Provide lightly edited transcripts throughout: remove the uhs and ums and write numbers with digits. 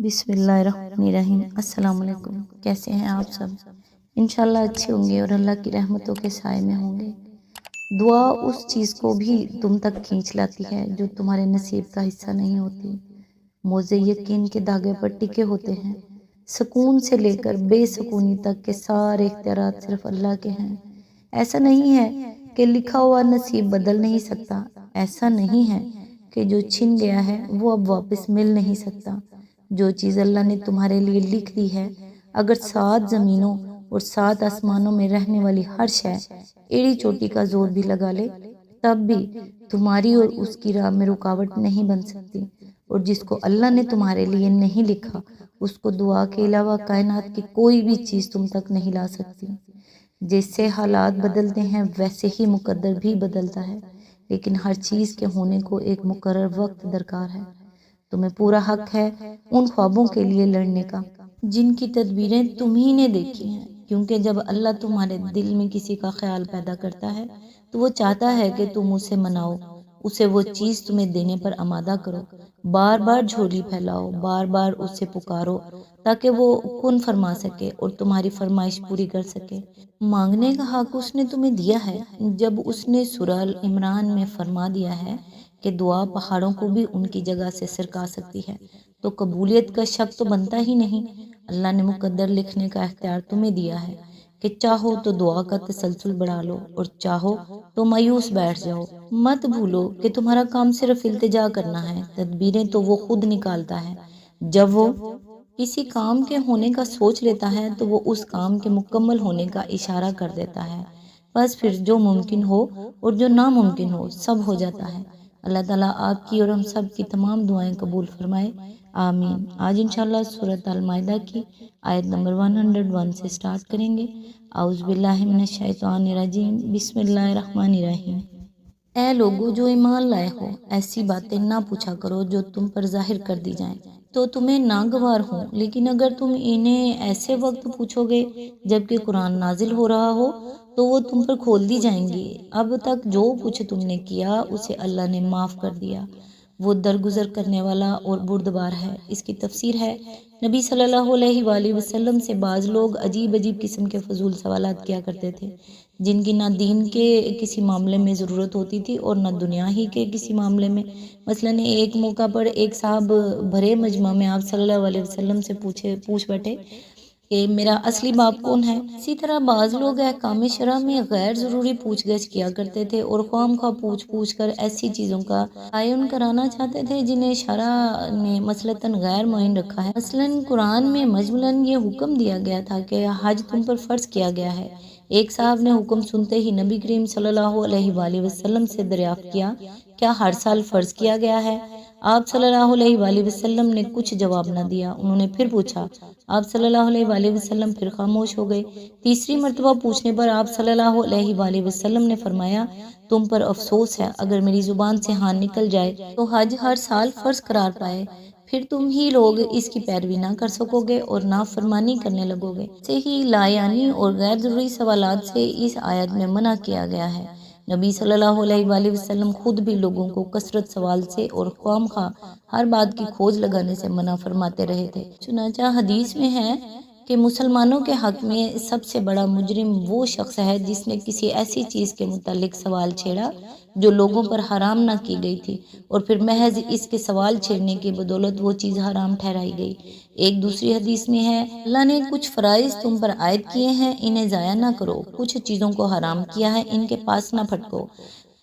بسم اللہ الرحمن الرحیم۔ السلام علیکم، کیسے ہیں آپ سب؟ انشاءاللہ اچھے ہوں گے اور اللہ کی رحمتوں کے سائے میں ہوں گے۔ دعا اس چیز کو بھی تم تک کھینچ لاتی ہے جو تمہارے نصیب کا حصہ نہیں ہوتی۔ موزے یقین کے دھاگے پر ٹکے ہوتے ہیں۔ سکون سے لے کر بے سکونی تک کے سارے اختیارات صرف اللہ کے ہیں۔ ایسا نہیں ہے کہ لکھا ہوا نصیب بدل نہیں سکتا، ایسا نہیں ہے کہ جو چھن گیا ہے وہ اب واپس مل نہیں سکتا۔ جو چیز اللہ نے تمہارے لیے لکھ دی ہے، اگر 7 زمینوں اور 7 آسمانوں میں رہنے والی ہر شے ایڑی چوٹی کا زور بھی لگا لے، تب بھی تمہاری اور اس کی راہ میں رکاوٹ نہیں بن سکتی۔ اور جس کو اللہ نے تمہارے لیے نہیں لکھا، اس کو دعا کے علاوہ کائنات کی کوئی بھی چیز تم تک نہیں لا سکتی۔ جیسے حالات بدلتے ہیں ویسے ہی مقدر بھی بدلتا ہے، لیکن ہر چیز کے ہونے کو ایک مقرر وقت درکار ہے۔ تمہیں پورا حق ہے ان خوابوں کے لیے لڑنے کا جن کی تدبیریں تمہیں نے دیکھی ہیں، کیونکہ جب اللہ تمہارے دل میں کسی کا خیال پیدا کرتا ہے تو وہ چاہتا ہے کہ تم اسے مناؤ، اسے وہ چیز تمہیں دینے پر آمادہ کرو، بار بار جھولی پھیلاؤ، بار بار اسے پکارو تاکہ وہ کن فرما سکے اور تمہاری فرمائش پوری کر سکے۔ مانگنے کا حق اس نے تمہیں دیا ہے، جب اس نے سورہ عمران میں فرما دیا ہے کہ دعا پہاڑوں کو بھی ان کی جگہ سے سرکا سکتی ہے، تو قبولیت کا شک تو بنتا ہی نہیں۔ اللہ نے مقدر لکھنے کا اختیار تمہیں دیا ہے کہ چاہو تو دعا کا تسلسل بڑھا لو اور چاہو تو مایوس بیٹھ جاؤ۔ مت بھولو کہ تمہارا کام صرف التجا کرنا ہے، تدبیریں تو وہ خود نکالتا ہے۔ جب وہ کسی کام کے ہونے کا سوچ لیتا ہے تو وہ اس کام کے مکمل ہونے کا اشارہ کر دیتا ہے، بس پھر جو ممکن ہو اور جو ناممکن ہو سب ہو جاتا ہے۔ اللہ تعالیٰ آپ کی اور ہم سب کی تمام دعائیں قبول فرمائے، آمین۔ آج انشاءاللہ سورۃ المائدہ کی آیت نمبر 101 سے سٹارٹ کریں گے۔ اعوذ باللہ من الشیطان الرجیم، بسم اللہ الرحمن الرحیم۔ اے لوگو جو ایمان لائے ہو، ایسی باتیں نہ پوچھا کرو جو تم پر ظاہر کر دی جائیں تو تمہیں ناگوار ہوں، لیکن اگر تم انہیں ایسے وقت پوچھو گے جبکہ قرآن نازل ہو رہا ہو تو وہ تم پر کھول دی جائیں گی۔ اب تک جو کچھ تم نے کیا اسے اللہ نے معاف کر دیا، وہ درگزر کرنے والا اور بردبار ہے۔ اس کی تفسیر ہے، نبی صلی اللہ علیہ وآلہ وسلم سے بعض لوگ عجیب عجیب قسم کے فضول سوالات کیا کرتے تھے، جن کی نہ دین کے کسی معاملے میں ضرورت ہوتی تھی اور نہ دنیا ہی کے کسی معاملے میں۔ مثلاً ایک موقع پر ایک صاحب بھرے مجمع میں آپ صلی اللہ علیہ وسلم سے پوچھ بیٹھے کہ میرا اصلی باپ کون ہے۔ اسی طرح بعض لوگ احکام شرع میں غیر ضروری پوچھ گچھ کیا کرتے تھے اور خواہ مخواہ پوچھ کر ایسی چیزوں کا تعین کرانا چاہتے تھے جنہیں شرع نے مثلاً غیر معین رکھا ہے۔ مثلاً قرآن میں مجملاً یہ حکم دیا گیا تھا کہ حج تم پر فرض کیا گیا ہے۔ ایک صاحب نے حکم سنتے ہی نبی کریم صلی اللہ علیہ وآلہ وسلم سے دریافت کیا، کیا ہر سال فرض کیا گیا ہے؟ آپ صلی اللہ علیہ وآلہ وسلم نے کچھ جواب نہ دیا۔ انہوں نے پھر پوچھا، آپ صلی اللہ علیہ وآلہ وسلم پھر خاموش ہو گئے۔ تیسری مرتبہ پوچھنے پر آپ صلی اللہ علیہ وآلہ وسلم نے فرمایا، تم پر افسوس ہے، اگر میری زبان سے ہاں نکل جائے تو حج ہر سال فرض قرار پائے، پھر تم ہی لوگ اس کی پیروی نہ کر سکو گے اور نافرمانی کرنے لگو گے۔ سے ہی لایانی اور غیر ضروری سوالات سے اس آیت میں منع کیا گیا ہے۔ نبی صلی اللہ علیہ وآلہ وسلم خود بھی لوگوں کو کثرت سوال سے اور خواہ مخواہ ہر بات کی کھوج لگانے سے منع فرماتے رہے تھے۔ چنانچہ حدیث میں ہے کہ مسلمانوں کے حق میں سب سے بڑا مجرم وہ شخص ہے جس نے کسی ایسی چیز کے متعلق سوال چھیڑا جو لوگوں پر حرام نہ کی گئی تھی اور پھر محض اس کے سوال چھیڑنے کی بدولت وہ چیز حرام ٹھہرائی گئی۔ ایک دوسری حدیث میں ہے، اللہ نے کچھ فرائض تم پر عائد کیے ہیں، انہیں ضائع نہ کرو، کچھ چیزوں کو حرام کیا ہے، ان کے پاس نہ پھٹکو،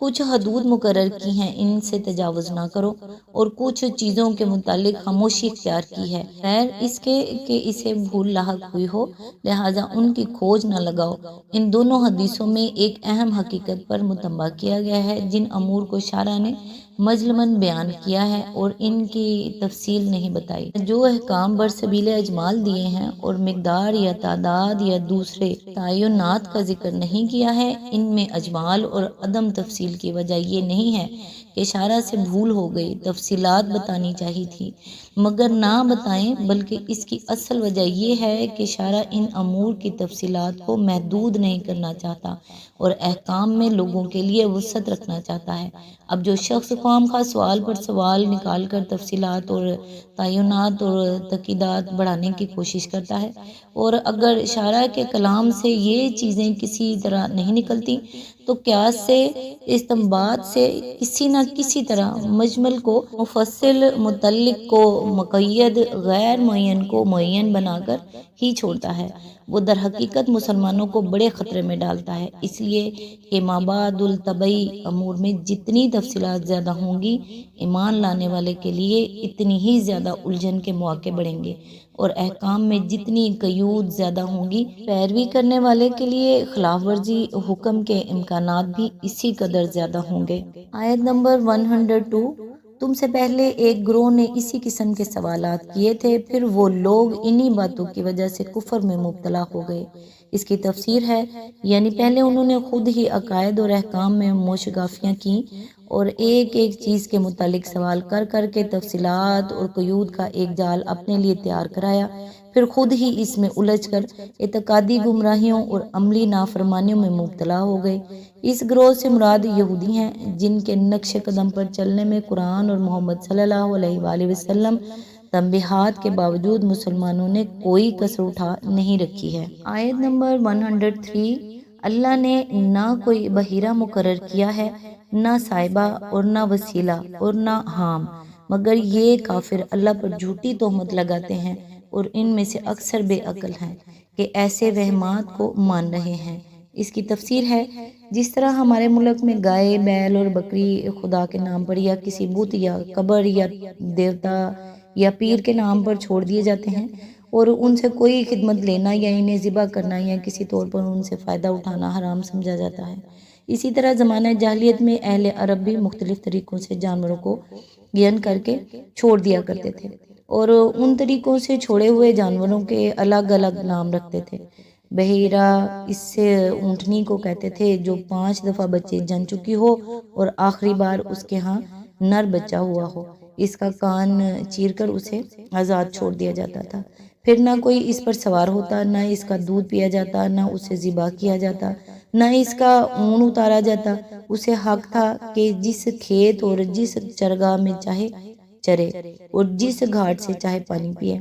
کچھ حدود مقرر کی ہیں، ان سے تجاوز نہ کرو، اور کچھ چیزوں کے متعلق خاموشی اختیار کی ہے، غیر اس کے کہ اسے بھول لاحق ہوئی ہو، لہٰذا ان کی کھوج نہ لگاؤ۔ ان دونوں حدیثوں میں ایک اہم حقیقت پر متنبہ کیا گیا ہے، جن امور کو شارع نے مجملاً بیان کیا ہے اور ان کی تفصیل نہیں بتائی۔ جو احکام برسبیل اجمال دیے ہیں اور مقدار یا تعداد یا دوسرے تعینات کا ذکر نہیں کیا ہے، ان میں اجمال اور عدم تفصیل کی وجہ یہ نہیں ہے کہ کہ شارع سے بھول ہو گئی، تفصیلات بتانی چاہیے تھی مگر نہ بتائیں، بلکہ اس کی اصل وجہ یہ ہے کہ شارع ان امور کی تفصیلات کو محدود نہیں کرنا چاہتا اور احکام میں لوگوں کے لیے وسعت رکھنا چاہتا ہے۔ اب جو شخص خواہ مخواہ سوال پر سوال نکال کر تفصیلات اور تعینات اور تقییدات بڑھانے کی کوشش کرتا ہے، اور اگر شارع کے کلام سے یہ چیزیں کسی طرح نہیں نکلتی تو قیاس سے، استنباط سے کسی نہ کسی طرح مجمل کو مفصل، متعلق کو مقید، غیر معین کو معین بنا کر ہی چھوڑتا ہے، وہ در حقیقت مسلمانوں کو بڑے خطرے میں ڈالتا ہے، اس لیے کہ مابعد الطبعی امور میں جتنی تفصیلات زیادہ ہوں گی، ایمان لانے والے کے لیے اتنی ہی زیادہ الجھن کے مواقع بڑھیں گے، اور احکام میں جتنی قیود زیادہ ہوں گی، پیروی کرنے والے کے لیے خلاف ورزی حکم کے امکانات بھی اسی قدر زیادہ ہوں گے۔ آیت نمبر 102، تم سے پہلے ایک گروہ نے اسی قسم کے سوالات کیے تھے، پھر وہ لوگ انہی باتوں کی وجہ سے کفر میں مبتلا ہو گئے۔ اس کی تفسیر ہے، یعنی پہلے انہوں نے خود ہی عقائد اور احکام میں موشگافیاں کیں اور ایک ایک چیز کے متعلق سوال کر کر کے تفصیلات اور قیود کا ایک جال اپنے لیے تیار کرایا، پھر خود ہی اس میں الجھ کر اعتقادی گمراہیوں اور عملی نافرمانیوں میں مبتلا ہو گئے۔ اس گروہ سے مراد یہودی ہیں، جن کے نقش قدم پر چلنے میں قرآن اور محمد صلی اللہ علیہ وآلہ وسلم تنبیہات کے باوجود مسلمانوں نے کوئی کسر اٹھا نہیں رکھی ہے۔ آیت نمبر 103، اللہ نے نہ کوئی بحیرہ مقرر کیا ہے، نہ صاحبہ اور نہ وسیلہ اور نہ حام، مگر یہ کافر اللہ پر جھوٹی تہمت لگاتے ہیں اور ان میں سے اکثر بے عقل ہیں کہ ایسے وہمات کو مان رہے ہیں۔ اس کی تفسیر ہے، جس طرح ہمارے ملک میں گائے، بیل اور بکری خدا کے نام پر یا کسی بت یا قبر یا دیوتا یا پیر کے نام پر چھوڑ دیے جاتے ہیں اور ان سے کوئی خدمت لینا یا انہیں ذبح کرنا یا کسی طور پر ان سے فائدہ اٹھانا حرام سمجھا جاتا ہے، اسی طرح زمانہ جاہلیت میں اہل عرب بھی مختلف طریقوں سے جانوروں کو گن کر کے چھوڑ دیا کرتے تھے اور ان طریقوں سے چھوڑے ہوئے جانوروں کے الگ الگ نام رکھتے تھے۔ بحیرہ اس سے اونٹنی کو کہتے تھے جو 5 دفعہ بچے جن چکی ہو اور آخری بار اس کے ہاں نر بچہ ہوا ہو، اس کا کان چیر کر اسے آزاد چھوڑ دیا جاتا تھا، پھر نہ کوئی اس پر سوار ہوتا، نہ اس کا دودھ پیا جاتا، نہ اسے ذبح کیا جاتا، نہ اس کا اون اتارا جاتا، اسے حق تھا کہ جس کھیت اور جس چرگاہ میں چاہے چرے اور جس گھاٹ سے چاہے پانی پیے۔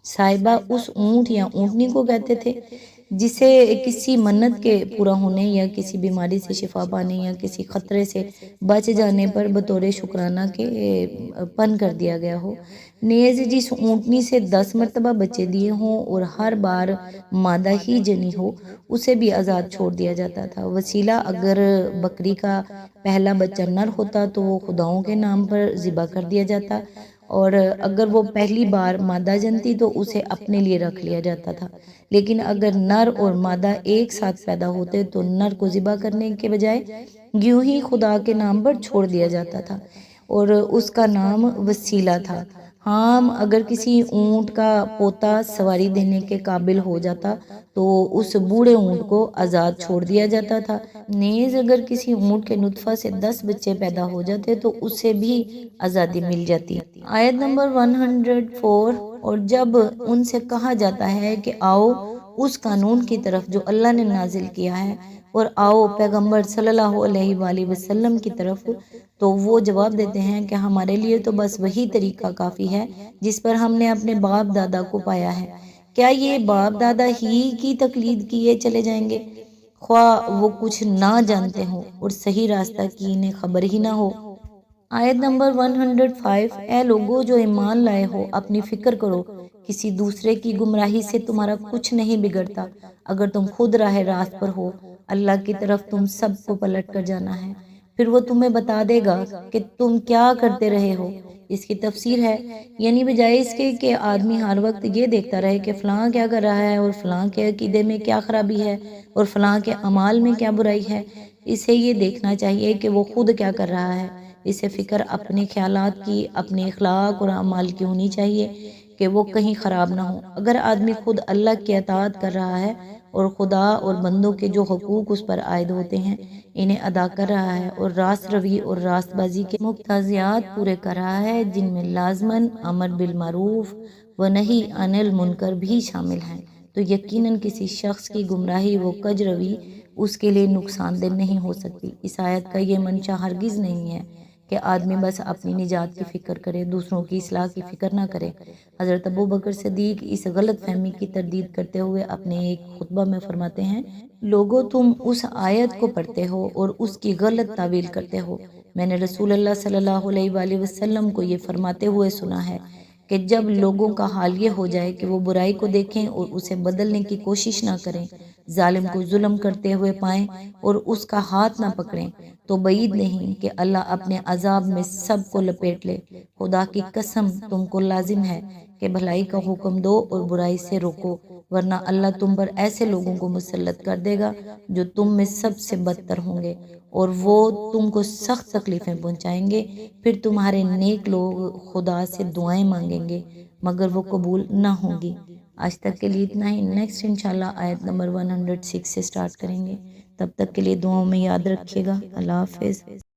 صاحبہ اس اونٹ یا اونٹنی کو کہتے تھے جسے کسی منت کے پورا ہونے یا کسی بیماری سے شفا پانے یا کسی خطرے سے بچ جانے پر بطور شکرانہ کے پن کر دیا گیا ہو، نیز جس اونٹنی سے 10 مرتبہ بچے دیے ہوں اور ہر بار مادہ ہی جنی ہو، اسے بھی آزاد چھوڑ دیا جاتا تھا۔ وسیلہ، اگر بکری کا پہلا بچہ نر ہوتا تو وہ خداؤں کے نام پر ذبح کر دیا جاتا، اور اگر وہ پہلی بار مادہ جنتی تو اسے اپنے لیے رکھ لیا جاتا تھا، لیکن اگر نر اور مادہ ایک ساتھ پیدا ہوتے تو نر کو ذبح کرنے کے بجائے یوں ہی خدا کے نام پر چھوڑ دیا جاتا تھا اور اس کا نام وسیلہ تھا۔ حام، اگر کسی اونٹ کا پوتا سواری دینے کے قابل ہو جاتا تو اس بوڑھے اونٹ کو آزاد چھوڑ دیا جاتا تھا، نیز اگر کسی اونٹ کے نطفہ سے 10 بچے پیدا ہو جاتے تو اسے بھی آزادی مل جاتی۔ آیت نمبر 104، اور جب ان سے کہا جاتا ہے کہ آؤ اس قانون کی طرف جو اللہ نے نازل کیا ہے اور آؤ پیغمبر صلی اللہ علیہ وآلہ وسلم کی طرف، تو وہ جواب دیتے ہیں کہ ہمارے لیے تو بس وہی طریقہ کافی ہے جس پر ہم نے اپنے باپ دادا کو پایا ہے، کیا یہ باپ دادا ہی کی تقلید کیے چلے جائیں گے، خواہ وہ کچھ نہ جانتے ہوں اور صحیح راستہ کی انہیں خبر ہی نہ ہو۔ آیت نمبر 105، اے لوگو جو ایمان لائے ہو، اپنی فکر کرو، کسی دوسرے کی گمراہی سے تمہارا کچھ نہیں بگڑتا، اگر تم خود راہ راست پر ہو، اللہ کی طرف تم سب کو پلٹ کر جانا ہے، پھر وہ تمہیں بتا دے گا کہ تم کیا کرتے رہے ہو۔ اس کی تفسیر ہے، یعنی بجائے اس کے کہ آدمی ہر وقت یہ دیکھتا رہے کہ فلاں کیا کر رہا ہے اور فلاں کے عقیدے میں کیا خرابی ہے اور فلاں کے اعمال میں کیا برائی ہے، اسے یہ دیکھنا چاہیے کہ وہ خود کیا کر رہا ہے۔ اسے فکر اپنے خیالات کی، اپنے اخلاق اور اعمال کی ہونی چاہیے۔ کہ وہ کہیں خراب نہ ہو۔ اگر آدمی خود اللہ کی اطاعت کر رہا ہے اور خدا اور بندوں کے جو حقوق اس پر عائد ہوتے ہیں انہیں ادا کر رہا ہے، اور راست روی اور راست بازی کے مقتضیات پورے کر رہا ہے، جن میں لازماً امر بالمعروف و نہی عن المنکر بھی شامل ہیں، تو یقیناً کسی شخص کی گمراہی و کج روی اس کے لیے نقصان دہ نہیں ہو سکتی۔ اس آیت کا یہ منشا ہرگز نہیں ہے کہ آدمی بس اپنی نجات کی فکر کرے، دوسروں کی اصلاح کی فکر نہ کرے۔ حضرت ابوبکر صدیق اس غلط فہمی کی تردید کرتے ہوئے اپنے ایک خطبہ میں فرماتے ہیں، لوگو تم اس آیت کو پڑھتے ہو اور اس کی غلط تعویل کرتے ہو۔ میں نے رسول اللہ صلی اللہ علیہ وآلہ وسلم کو یہ فرماتے ہوئے سنا ہے کہ جب لوگوں کا حال یہ ہو جائے کہ وہ برائی کو دیکھیں اور اسے بدلنے کی کوشش نہ کریں، ظالم کو ظلم کرتے ہوئے پائیں اور اس کا ہاتھ نہ پکڑیں، تو بعید نہیں کہ اللہ اپنے عذاب میں سب کو لپیٹ لے۔ خدا کی قسم تم کو لازم ہے کہ بھلائی کا حکم دو اور برائی سے روکو، ورنہ اللہ تم پر ایسے لوگوں کو مسلط کر دے گا جو تم میں سب سے بدتر ہوں گے، اور وہ تم کو سخت تکلیفیں پہنچائیں گے۔ پھر تمہارے نیک لوگ خدا سے دعائیں مانگیں گے مگر وہ قبول نہ ہوں گی۔ آج تک کے لیے اتنا ہی، نیکسٹ انشاءاللہ آیت نمبر 106 سے سٹارٹ کریں گے۔ تب تک کے لیے دعاؤں میں یاد رکھیے گا۔ اللہ حافظ۔